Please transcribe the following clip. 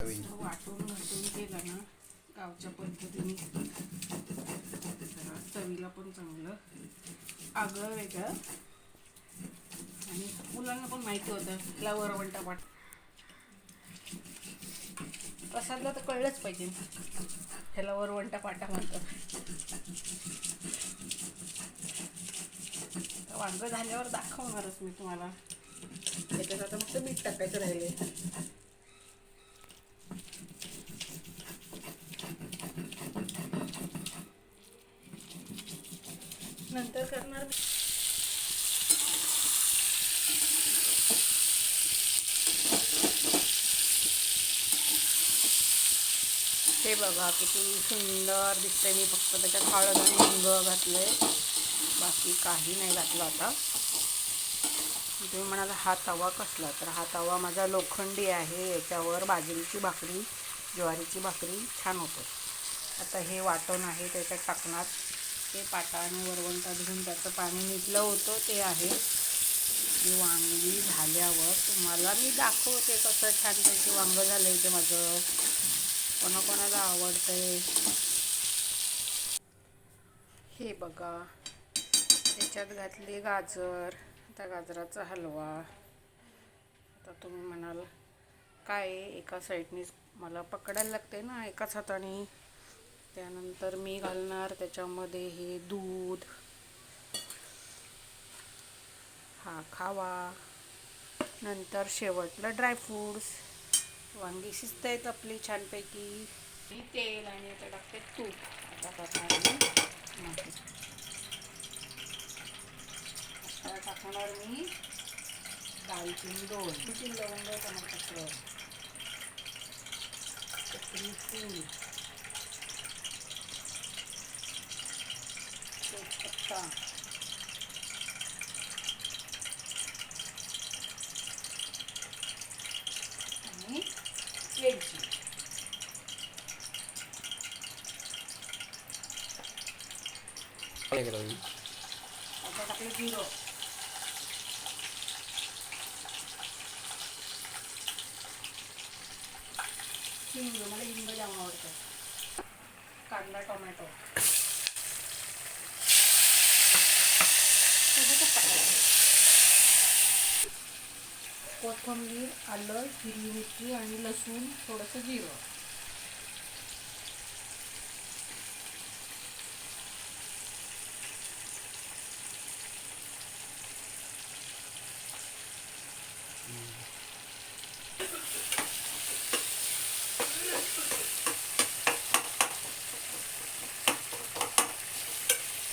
वाटून घाटून केलं ना गावच्या पद्धतीने चवीला पण चांगलं, आगळं वेगळं. आणि मुलांना पण माहिती होतं ह्याला वरवंटा पाट प्रसादला तर कळलंच पाहिजे ह्याला वरवंटा पाटा म्हणतात. वांग झाल्यावर दाखवणारच मी तुम्हाला. त्याच्यात आता फक्त मीठ टाकायचं राहिले. नंतर करणार. हे बघा किती सुंदर दिसतंय. मी फक्त त्याच्यात हळद आणि हिंग घातलंय, बाकी काही नाही घातलं. आता तुम्ही म्हणाला हा तवा कसला, तर हा तवा माझा लोखंडी आहे. याच्यावर बाजरीची भाकरी, ज्वारीची भाकरी छान होतं. आता हे वाटण आहे त्याच्यात टाकणार. ते पाटा आणि वरवंटा धुवून त्याचं पाणी निघलं होतं ते आहे. ही वांगी झाल्यावर तुम्हाला मी दाखवते कसं छानपैकी वांग झालं ते माझं. कोणाकोणाला आवडतंय. हे बघा त्याच्यात घातले गाजर. आता गाजराचा हलवा. आता तुम्ही म्हणाल काय एका साईडनी मला पकडायला लागते ना एकाच हाताने. त्यानंतर मी घालणार त्याच्यामध्ये हे दूध. हा खावा. नंतर शेवटला ड्रायफ्रूट्स. वांगी शिजतायत आपली छानपैकी. तेल आणि आता टाकते तूप. आता टाकणार मी दालचिनी 2, तीन लवंग, तमालपत्र, चक्री फूल, तेजपत्ता, आणि वेलची. आता टाकले जिरं. हिंग, मला हिंग जाम आवडतं. कांदा टोमॅटो सोबतच टाकायचं. कोथिंबीर, आलं, हिरवी मिरची आणि लसूण, थोडंसं जिरं.